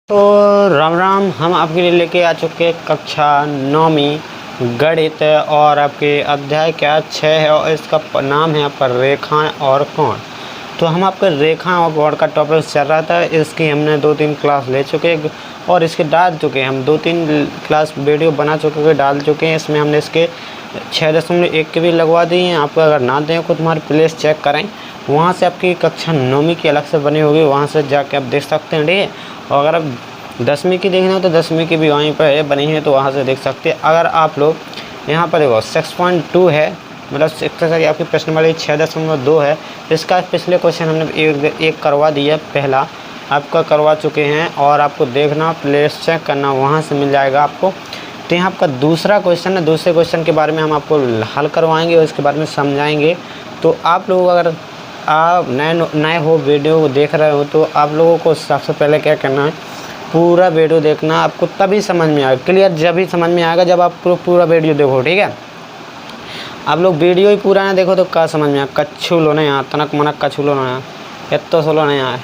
तो राम राम, हम आपके लिए लेके आ चुके कक्षा 9वीं गणित और आपके अध्याय क्या 6 है और इसका नाम है पर रेखाएं और कोण। तो हम आपके रेखा और कोण का टॉपिक चल रहा था। इसकी हमने 2-3 क्लास ले चुके और इसके डाल चुके हैं। हम 2-3 क्लास वीडियो बना चुके डाल चुके हैं। इसमें हमने इसके 6.1 के भी लगवा दिए हैं। आपको अगर ना दें तो तुम्हारे प्लेस चेक करें, वहाँ से आपकी कक्षा 9वीं की अलग से बनी होगी, वहाँ से जाके आप देख सकते हैं। ठीक है, और अगर आप 10वीं की देखना हो तो 10वीं की भी वहीं पर बनी है, तो वहाँ से देख सकते हैं। अगर आप लोग यहाँ पर देखो 6.2 है, मतलब एक्सरसाइज आपकी प्रश्न वाली 6.2 है। इसका पिछले क्वेश्चन हमने एक करवा दिया, पहला आपका करवा चुके हैं और आपको देखना प्लेस चेक करना, वहाँ से मिल जाएगा आपको। तो यहाँ आपका दूसरा क्वेश्चन है, दूसरे क्वेश्चन के बारे में हम आपको हल करवाएंगे और इसके बारे में समझाएंगे। तो आप लोग अगर आप नए हो, वीडियो देख रहे हो, तो आप लोगों को सबसे पहले क्या करना है, पूरा वीडियो देखना। आपको तभी समझ में आएगा, क्लियर जब ही समझ में आएगा जब आप पूरा वीडियो देखो। ठीक है, आप लोग वीडियो ही पूरा ना देखो तो क्या समझ में आए, कच्छू लो नहीं, यहाँ तनक मनक कच्छू लो नहीं, इतना सोलो नहीं आए।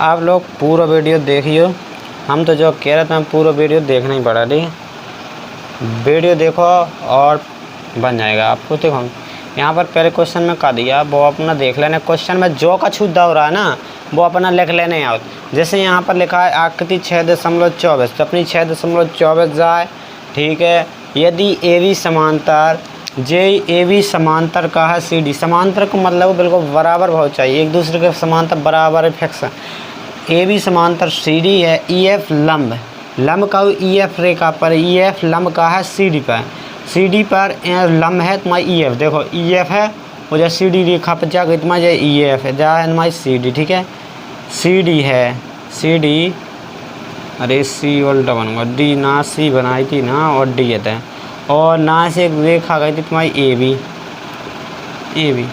आप लोग पूरा वीडियो देखियो, हम तो जो कह रहे थे पूरा वीडियो देखना ही पड़ा। ठीक है, वीडियो देखो और बन जाएगा आपको। देखो यहाँ पर पहले क्वेश्चन में का दिया, वो अपना देख लेना। क्वेश्चन में जो का छूट हो रहा है ना, वो अपना लिख लेने आओ। जैसे यहाँ पर लिखा है आकृति 6.24, तो अपनी 6.24 जाए। ठीक है, यदि ए बी समांतर ए बी समांतर का है सी डी, समांतर को मतलब बिल्कुल बराबर भाव चाहिए, एक दूसरे के समांतर बराबर फिक्स। ए बी समांतर सी डी है, ई एफ लंब का ई एफ रेखा पर, ई एफ लंब का है सी डी पर, सी डी पर लंब है तुम्हारी ई एफ। देखो ई एफ है और जैसे सी डी रेखा पर जाकर तुम्हारा ई एफ है, जा है तुम्हारी सी डी। ठीक है, सी डी है, सी डी, अरे सी उल्टा बन गया, डी ना सी बनाई थी ना और डी है, और ना से एक रेखा गई थी तुम्हारी ए बी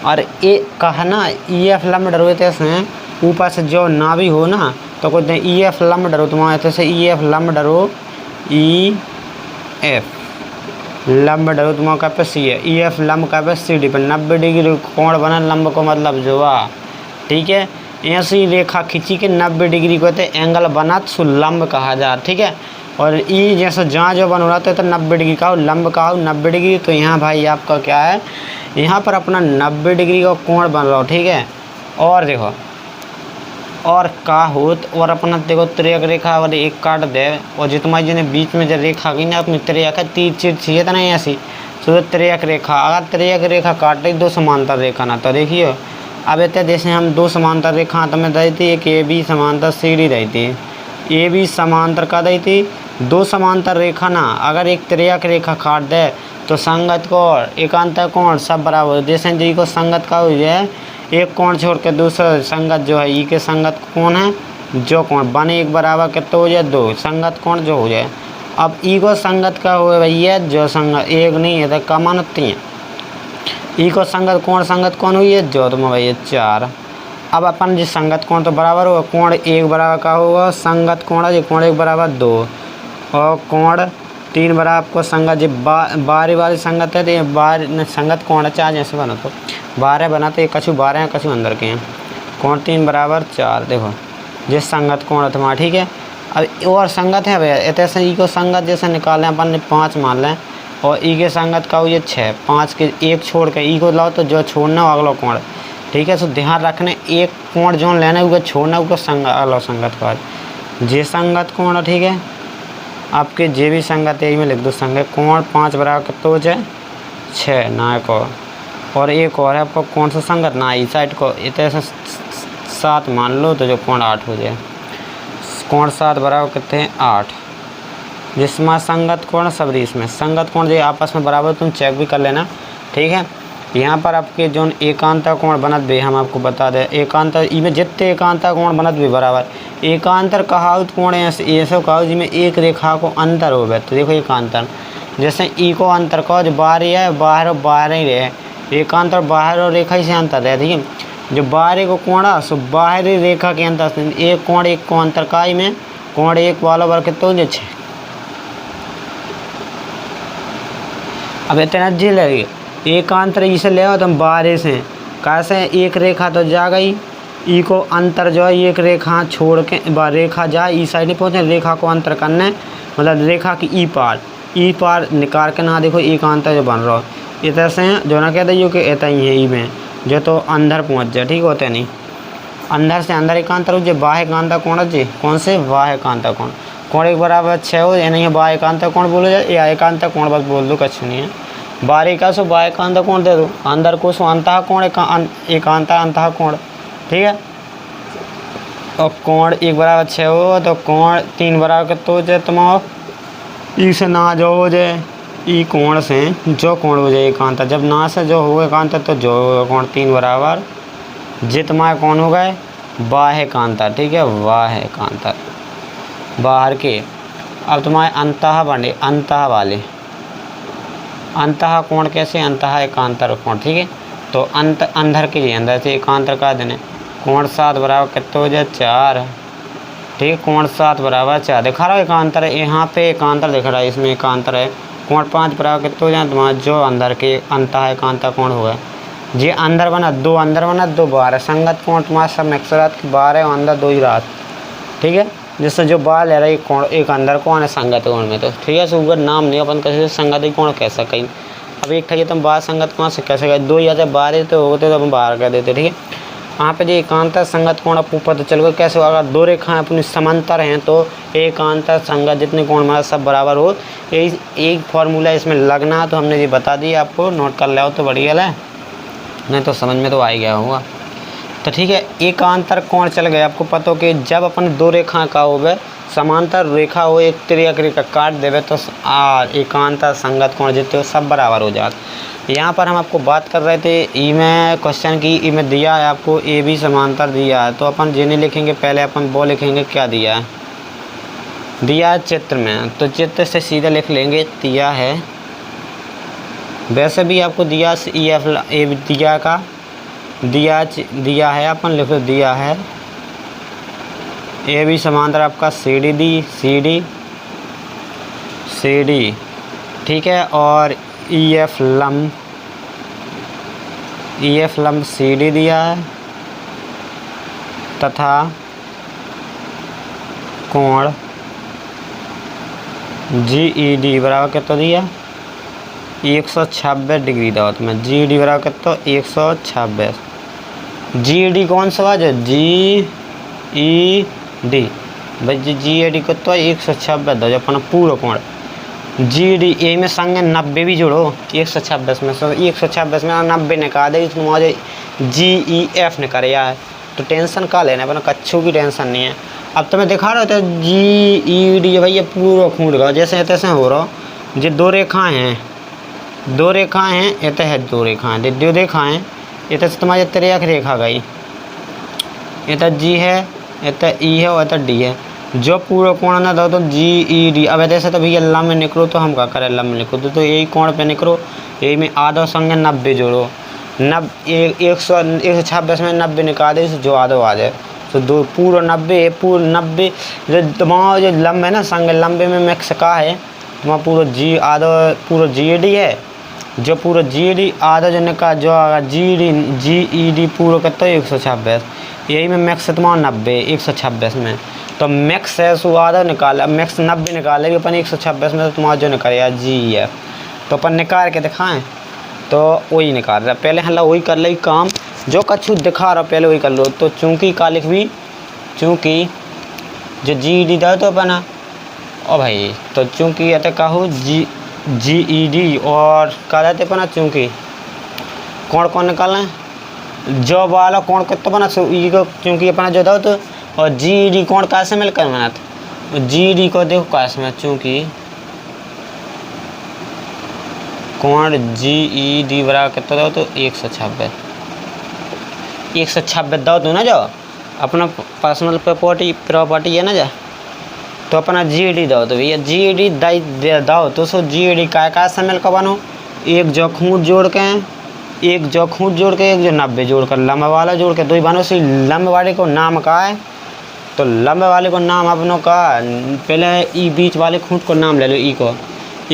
और ए कहा ना ई एफ लंब डरो थे ऊपर से जो ना भी हो ना, तो कहते हैं ई एफ लंब डरो तुम्हारे से, ई एफ लंब डरो, ई एफ लंब डरो तुम्हारा का पे सी है, ई एफ लंब का पे सी डी पर 90 डिग्री कोण बना, लंब को मतलब जो आ। ठीक है, ऐसी रेखा खींची के 90 डिग्री को कहते एंगल बना तो लंब कहा जा। ठीक है, और ई जैसे जहाँ जो बन रहा था तो 90 डिग्री का हो, लंब का हो 90 डिग्री। तो यहाँ भाई आपका क्या है, यहाँ पर अपना 90 डिग्री का कोण बन रहा हो। ठीक है, और देखो और का हो और अपना देखो त्रिक रेखा और एक काट दे, और जो तुम्हारी जिन्हें बीच में जो रेखा गई ना अपनी त्रिक तीर चिर चाहिए था ना ऐसी, तो त्रिक रेखा, अगर त्रिक रेखा काट रही दो समांतर रेखा ना, तो देखिए अब इतने जैसे हम दो समांतर रेखा तो में दी थी, एक ए बी समांतर सी डी रही थी, ए बी समांतर का दी थी दो समांतर रेखा ना, अगर एक त्रिक रेखा काट दे तो संगत कोण एकांतर कोण सब बराबर। जैसे जी को संगत का हो जाए, एक कोण छोड़ के दूसरा संगत जो है ई के संगत कोण है, जो कोण बने एक बराबर कितना हो जाए, दो संगत कोण जो हो जाए। अब ई को संगत का हो भैया जो संगत एक नहीं है तो कमान होती है, ई को संगत कोण हुई है जो तुम भैया 4। अब अपन जी संगत कोण तो बराबर होगा, कोण एक बराबर का होगा संगत कोण है, कोण एक बराबर 2 और कोण 3 बराबर आपको संगत जी बारी संगत है, तो ये बार संगत कोण 4 जैसे बना तो 12 बनाते हैं, कछु 12 हैं कछु अंदर के हैं, कोण 3 बराबर 4। देखो जिस संगत कोण है तुम्हारा। ठीक है, अब और संगत है भैया ऐसे ई को संगत जैसे निकाल लें अपन 5 मान लें, और ई के संगत का हो ये 6, 5 के एक छोड़ के ई को लाओ तो जो छोड़ना हो अगला कोण। ठीक है, तो ध्यान रखने एक कोण जो लेना है वो छोड़ना वो अगला संगत का जे संगत कोण। ठीक है, आपके जे भी संगत है में लिख दो संगत कोण 5 बराबर कितना हो जाए 6 ना को, और एक और है आपको कौन सा संगत ना इस साइड को इतने 7 मान लो तो जो कोण 8 हो जाए, कोण 7 बराबर कितने हैं 8। जिसमें संगत कोण सब इसमें संगत कोण जो आपस में बराबर तुम चेक भी कर लेना। ठीक है, यहाँ पर आपके जो एकांतर कोण बनत भी हम आपको बता दें, एकांतर इमें जितने एकांतर कोण बनत भी बराबर, एकांतर कहावत कोण ऐसे कहावत जिसमें एक रेखा को अंतर हो गए। तो देखो एकांतर जैसे ई को अंतर कहो जो बाहर है बाहर ही रहे, एकांतर बाहर और रेखा ही से अंतर है। ठीक है, जो बाहर को कोण है सो बाहरी रेखा के अंतर से एक कोण एक को अंतर का ही में कोण एक वाला वर्ग कितना हो जाए 6। अब इतना जी लगे एकांतर इसे ले आओ तुम बाहर से कैसे एक रेखा तो जा गई ई को अंतर जो है एक रेखा छोड़ के रेखा जाए ई साइड नहीं पहुँचे, रेखा को अंतर करने मतलब रेखा की ई पार निकाल के ना देखो एक अंतर जो बन रहा हो इधर से जो ना कहते यो कि इतना ही है ई में जो तो अंदर पहुँच जाए, ठीक होते नहीं अंदर से अंदर एकांतर हो जाए। बाह्य एकांतर कोण जी कौन से बाह्य एकांतर कोण कोण एक बराबर 6 हो या नहीं बाह्य एकांतर कोण बोलो जाए या एकांतर कोण बस बोल दो, कुछ नहीं है। बाहरी का सो बाह्य एकांतर कोण दे दो, अंदर को सो अंतः कोण एकांतर अंतः कोण, ठीक है। और कोण एक बराबर 6 हो तो कोण 3 बराबर तो जो तुम्हारा ई से ना जो हो जाए ई कोण से जो कोण हो जाए एकांतर, जब ना से जो हो एकांतर तो जो कोण 3 बराबर जे तुम्हारे कौन हो गए बाह्य एकांतर, ठीक है बाह्य एकांतर बाहर के। अब तुम्हारे अंतः बने अंतः वाले अंतः कोण कैसे अंतः एकांतर कोण, ठीक है। तो अंदर के लिए अंदर से एकांतर का देने कोण 7 बराबर कितना हो जाए 4, ठीक है कोण 7 बराबर 4 दिखा रहा है एकांतर है यहाँ पे एकांतर दिख रहा है इसमें एकांतर है। कोण 5 बराबर कितना हो जाए तुम्हारा जो अंदर के अंतः एकांतर कोण हो गए जी अंदर बना 2 अंदर बना 2 बाहर संगत कोण तुम्हारा सब मिक्स रात की बाहर है अंदर 2 ही रात, ठीक है। जिससे जो बाहर ले रहा है कोण एक अंदर कोण है संगत कोण में, तो ठीक है सुगर नाम नहीं अपन कैसे संगत कोण कह सकें। अब एक था ये तुम बाहर संगत कोण से कैसे कहें 2 या जब बाहर तो होते तो अपन बाहर कर देते, ठीक है। यहाँ पे जो एकांतर संगत कोण आप ऊपर तो चल गए कैसे होगा, 2 रेखाएं अपनी समांतर हैं तो एकांतर संगत जितने कोण हमारा सब बराबर हो, एक फार्मूला इसमें लगना तो हमने ये बता दिया आपको, नोट कर लिया हो तो बढ़िया है नहीं तो समझ में तो आ ही गया होगा। तो ठीक है एकांतर कोण चल गए आपको पता हो कि जब अपन 2 रेखा का हो गए समांतर रेखा हो एक तिर्यक रेखा काट देवे तो एकांतर संगत कोण जितने हो सब बराबर हो जाते। यहाँ पर हम आपको बात कर रहे थे ई में क्वेश्चन की ई में दिया है आपको ए बी समांतर दिया है, तो अपन जिन्हें लिखेंगे पहले अपन वो लिखेंगे क्या दिया है, दिया है चित्र में, तो चित्र से सीधे लिख लेंगे दिया है। वैसे भी आपको दिया ई एफ ए दिया का दिया है अपन लिख लो दिया है ए बी समांतर आपका सी डी ठीक है, और ई एफ लंब सी डी दिया है तथा कोण जी ई डी बराबर कितना दिया 126 डिग्री दाओ तुम्हें, जी डी बराबर कितना 126, जी डी कौन सा है जी ई डी भाई जी ई डी कितना 126 दो जो अपना पूरा कोण जी डी ए में संग 90 भी जोड़ो 126 में, 126 में 90 निकाल दे इसमें मुझे जी ई एफ निकाल है तो टेंशन का लेना अपना कच्छू की टेंशन नहीं है। अब तो मैं दिखा रहा था जी ई डी भाई ये पूरा खून का जैसे तैसे हो रहा ये 2 रेखाएं हैं ये तो है 2 रेखाएं 2 रेखाएं ये तो तुम्हारी तिर्यक रेखा गई ये तो जी है ये तो ई है और तो डी है, जो पूरा कोण ना दो तो जी ई डी। अब ऐसे तो भैया लंब में निकलो तो हम क्या करें लंब निकलो तो यही कोण पे निकलो यही में आधा संग 90 जोड़ो 126 में 90 निकाल दे जो आधो आ जाए तो 2 पूरा 90 जो तुम्हारा जो लंब है ना संग लंबे में मिक्स का है तुम्हारा पूरा जी आधा पूरा जी ई डी है, जो पूरा जी ई डी आधा जो निकाल जो जी ई डी पूरा कितना 126 यही में मैक्स तुम्हारा 90 126 में तो मैक्स है सो आधा निकाला मैक्स 90 निकाले अपन 126 में तो तुम्हारा जो निकालेगा जी एफ तो अपन निकाल के दिखाएं तो वही निकाल रहा पहले हल्ला वही कर ले काम जो कछु दिखा रहा पहले वही कर लो। तो चूँकि का लिख भी चूँकि जो जी ई डी था तो अपना ओ भाई तो चूँकि ये कहूँ जी ई डी और कहा जाते अपना चूँकि कौन कौन निकालना है जो वाला कौन कितना बना सो ई को चूँकि अपना जो था तो और जी ई डी कौन कैसे मिलकर बना था जी ई डी को देखो कैसे में चूँकि कौन जी ई डी बराबर कितना दो तो 126 दो तो ना जाओ अपना पर्सनल प्रॉपर्टी है ना जा तो अपना जी ई डी दो तो भैया जी ई डी दो तो सो जी ई डी का से मिलकर बनो एक जो खूंट जोड़ के एक जो 90 जोड़ कर लंबा वाला जोड़ के 2 बनो से लंब वाले को नाम का है तो लंबे वाले को नाम अपनों का पहले ई बीच वाले खूंट को नाम ले लो ई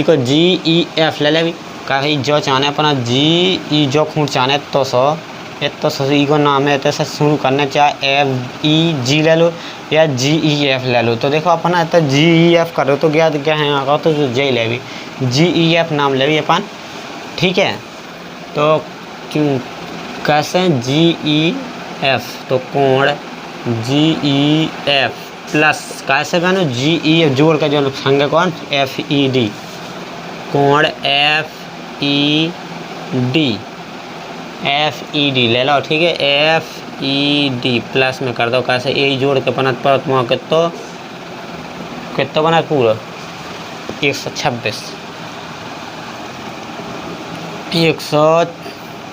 को जी ई एफ ले ले भी का जो चाहना है अपना जी ई जो खूंट चाहना है तो सो ये तो सही को नाम है, तो शुरू करना चाहे FEG ले लो या GEF ले लो। तो देखो अपन तो GEF करो तो क्या है यहाँ का, तो जे ले भी GEF नाम ले भी अपन, ठीक है। तो कैसे GEF, तो कोण GEF प्लस कैसे बनो GEF जोड़ का जो संग कौन FED, कोण FED ले लो, ठीक है। FED प्लस में कर दो कैसे ए जोड़ के बनत परत मुँह कितना बना पूरा 126 100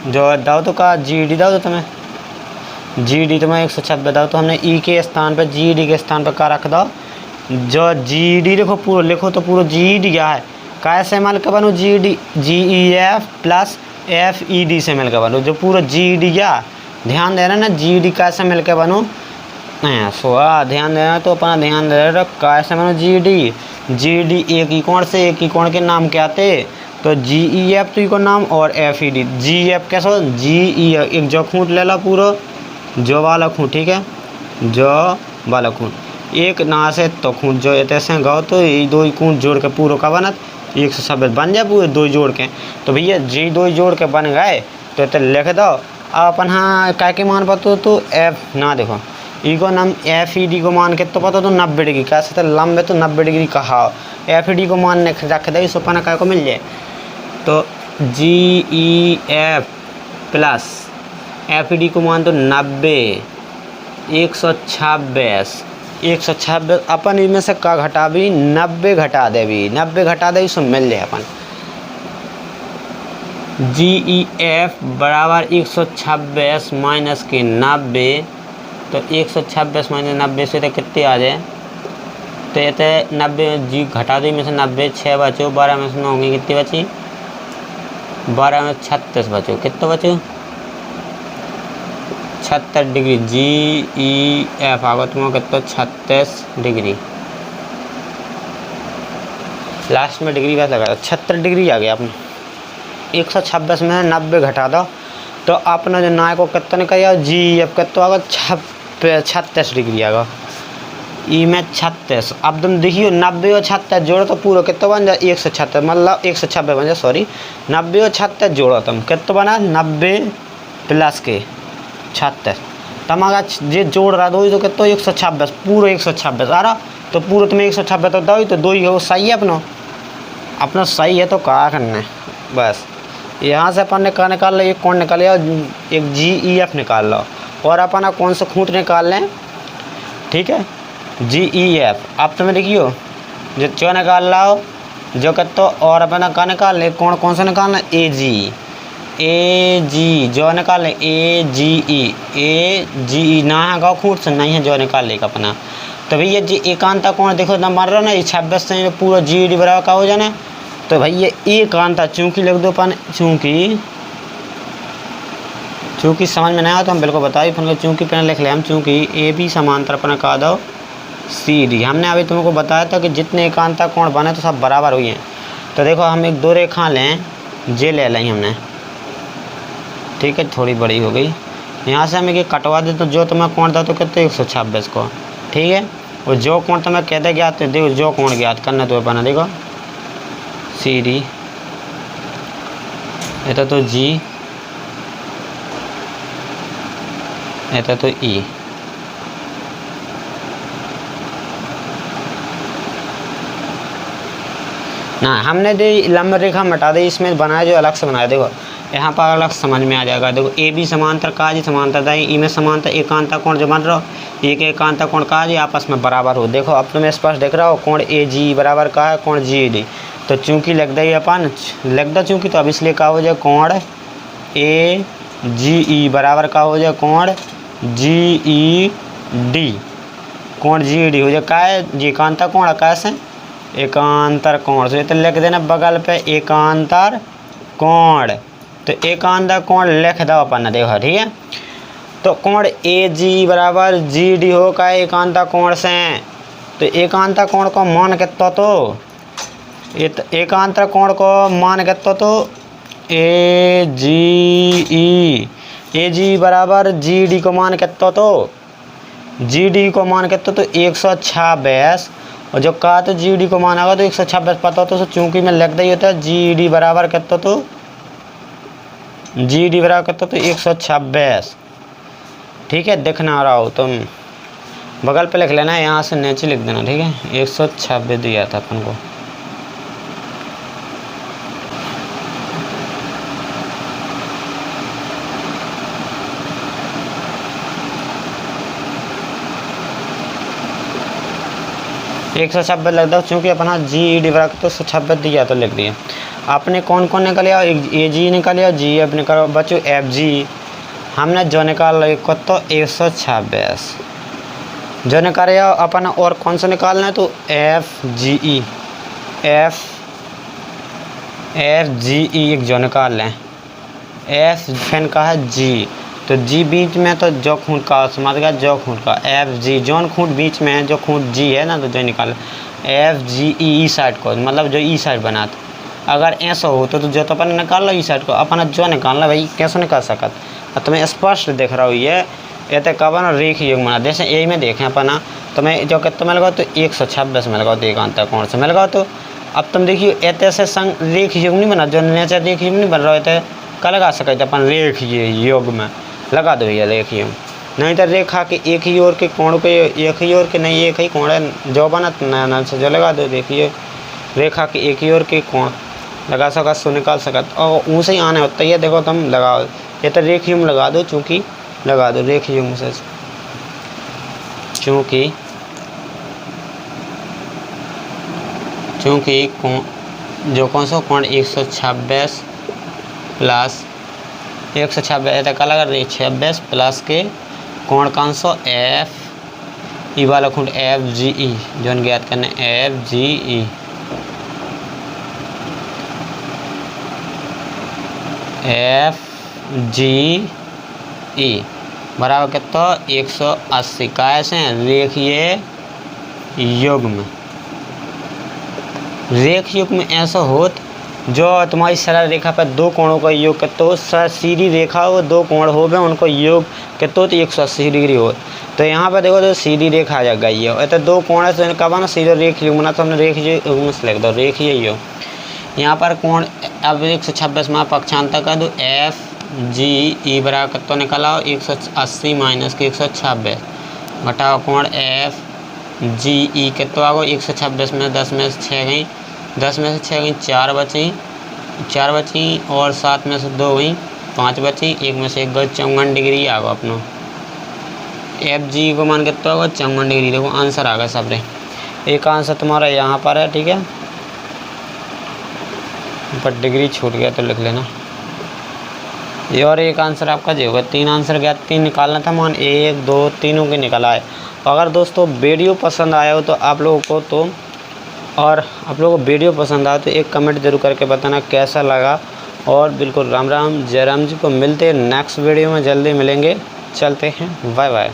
जो दाओ तो का GD दाओ तो तुम्हें GD तुम्हें 126 दाओ, तो हमने E के स्थान पर GD के स्थान पर का रख दो, जो GD देखो पूरा लिखो तो पूरा GD क्या है, कैसे मिल के बनो GEF प्लस FED से मिल के बनो, जो पूरा GD क्या ध्यान देना ना, GD कैसे मिल के बनो ध्यान देना, तो अपना ध्यान दे रहा कैसे बनो GD एक ही कोण से एक ही कोण के नाम क्या आते, तो GEF तो को नाम और FED GEF कैसे GEF एक जो खूंट ले ला पूरा जो वाला खूंट, ठीक है, जो वाला खूंट एक ना से तो खूंट जो ऐसे गाओ, तो ये दो खूंट जोड़ के पूरा का बनत 126 बन जाए पूरे दो जोड़ के। तो भैया जी दो जोड़ के बन गए तो इतने लिख दो अपन। हाँ क्या के मान पता तो F ना देखो ई को नाम FED को मान के तो पता तो 90 डिग्री कैसे तो लंबे तो 90 डिग्री कहा FED को मान रख दे सो पना क्या को मिल जाए, तो GEF प्लस FED को मान तो 90 126 अपन इनमें से का घटा भी 90 घटा दे भी 90 घटा दे सो मिल जाए अपन GEF बराबर 126 माइनस के 90, तो 126 माइनस 90 से तो कितने आ जाए, तो ये तो 90 जी घटा दी में से 90 6 बचो 12 में से 9 होंगे कितनी बची 12 में 36 बचो कितना बचो 76 डिग्री GEF आगो तुम कितना 36 डिग्री लास्ट में डिग्री बात लगा 76 डिग्री आ गया अपने 126 में 90 घटा दो, तो अपना जो नाय को कितना निकल GEF कितना आगा 36 डिग्री आगा ई में 36। अब तुम देखियो 90 और 36 जोड़ो तो पूरा कितना बन जाए 136 मतलब 126 बन जाए सॉरी 90 और 36 जोड़ो तुम कितना बना 90 प्लस के 36 तम अगर ये जोड़ रहा दो तो कितना 126 पूरा 126 आ रहा, तो पूरा तुम्हें 126 तो दो ही तो 2 ही हो सही है अपना सही है, तो क्या करना है बस यहाँ से अपन ने क्या निकाल लो एक कोण निकाल लिया एक GEF निकाल लो और अपना कौन सा खूंट निकाल लें, ठीक है GEF। अब तुम्हें देखियो जो चो निकाल लाओ जो कतो और अपना का निकाल ले कौन सा निकालना AG जो निकाल ले AGE ना है गाँव खूंट से नहीं है जो निकाल लेगा अपना, तो भैया जी एकांता कोण देखो ना मार रहा ना ये 26 से पूरा GED बराबर का हो जाना, तो भैया एकांता चूंकि लिख दो अपन चूंकि समझ में नहीं आया तो हम बिल्कुल बताइए फिर चूंकि पहले लिख ले हम चूंकि AB समांतर अपना का दो CD। हमने अभी तुमको बताया था कि जितने एकांता कोण बने तो सब बराबर हुई हैं, तो देखो हम एक दो रेखा लें जे ले लें हमने, ठीक है थोड़ी बड़ी हो गई यहाँ से हम एक कटवा दे, तो जो तुम्हें कोण था तो कहते 126 को, ठीक है, और जो कोण तुम्हें कहते ज्ञात देखो जो कोण ज्ञात करना तो बना देखो CD ये तो G ये तो E ना हमने दे लंबी रेखा मिटा दी इसमें बनाया जो अलग से बनाया देखो यहाँ पर अलग समझ में आ जाएगा। देखो AB समांतर का जी समांतर था ई में समांतर एकांता कोण जो बन रहा हो एक एकांता कोण का जी आपस में बराबर हो। देखो अब तुम्हें स्पष्ट दिख रहा हो कोण AG बराबर का है कोण GED, तो चूंकि लग दे अपन लग दो चूंकि तो अब इसलिए का हो जाए कोण AGE बराबर का हो जाए कोण GED, कोण GED हो जाए का है जी एकांतर कोण कैसे एकांतर कोण से तो लिख देना बगल पे एकांतर कोण, तो एकांतर कोण लिख दो अपन देखो ठीक है, तो कोण AG बराबर GD हो का एकांतर कोण से, तो एकांतर कोण को मान कितना तो एकांतर कोण को मान कितना तो AGE ए जी बराबर जी डी को मान कितना तो जी डी को मान कितना तो 126 और जो कहा तो जी डी को मान आएगा तो 126 पता हो तो चूंकि मैं लिख दी होता है जी डी बराबर कितना तो जी डी बराबर कितना तो 126। ठीक है, देखना रहा हो तुम बगल पे लिख लेना, यहाँ से नीचे लिख देना। ठीक है, 126 दिया था अपन को। एक 126 लग दो, चूँकि अपना जी डी बराबर तो 126 दिया तो लिख दिया। आपने कौन कौन निकालिया? ए जी निकालिया, जी अपने करो बच्चों एफ जी, हमने जो निकाल तो 126 जो निकालिया अपन। और कौन सा निकालना है तो एफ जी ई एक जो निकाल लें। एफ फैन का है जी, तो जी बीच में तो जो खूंट का समझ गया, जो खूंट का एफ जी जौन खूंट बीच में है जो खूंट जी है ना, तो जो निकाल एफ जी ई साइड को, मतलब जो ई साइड बनाते। अगर ऐसा हो तो जो तो अपन निकाल लो ई साइड को, अपन जो निकालना भाई कैसे निकाल सकत। तुम्हें स्पष्ट दिख रहा हो ये तो कब ना रेख योग बना, जैसे यही में देखें अपना तुम्हें जो कितना मिल गया तो 126 मिल गया तो एक अंतर कोण से मिल गया। तो अब तुम देखिए ऐसे संग रेख योग नहीं बना, जो नेचर रेख योग नहीं बन रहा है का लगा सकते अपन रेख योग में लगा दो भैया रेख योग। नहीं तो रेखा के एक ही ओर के कोण पे एक ही ओर के नहीं एक ही कोण है जो बना नल से जो लगा दो। देखिए रेखा के एक ही ओर के कोण लगा सकत सो निकाल सकत और ऊँचे ही आने होता है। देखो तुम लगाओ ये तो रेख योग लगा दो, चूँकि लगा दो रेख योग से, चूँकि जो कौन सा कोण 126 प्लस 126 का लगा 26 प्लस के कोण कौन सा एफ ई वाला खूंट एफ जी ई जो ज्ञात करने एफ जी ई बराबर कितना 180 कैसे रेखीय योग में। रेख योग में ऐसा होत जो तुम्हारी सरल रेखा पर दो कोणों का योग कितना हो, सीधी रेखा हो दो कोण हो गए उनको योग कितना हो तो 180 डिग्री हो। तो यहाँ पर देखो तो सीधी रेखा आ गई है, तो दो कोण है कब ना सीधे रेख योग बना, तो हमने रेख योग में लिख दो रेख योग। यहाँ पर कोण अब 126 में पक्षांतर कर दो एफ जी ई बराबर कितना निकला हो 180 माइनस के 126 घटाओ कोण एफ जी ई कितना आ गो 126 में 10 में से 6 गई, 10 में से 6 गई 4 बची और 7 में से 2 गई 5 बची, 1 में से 1 गई 54 डिग्री आ गो अपना एफ जी को मान कितना होगा 54 डिग्री। देखो आंसर आ गया सब रे। एक आंसर तुम्हारा यहाँ पर है, ठीक है, पर डिग्री छूट गया तो लिख लेना ये। और एक आंसर आपका जो होगा 3 आंसर गया, 3 निकालना था मान 1 2 तीनों के निकला है। तो अगर दोस्तों वीडियो पसंद आया हो तो आप लोगों को वीडियो पसंद आया तो एक कमेंट जरूर करके बताना कैसा लगा। और बिल्कुल राम राम जय राम जी को मिलते हैं नेक्स्ट वीडियो में, जल्दी मिलेंगे, चलते हैं, बाय बाय।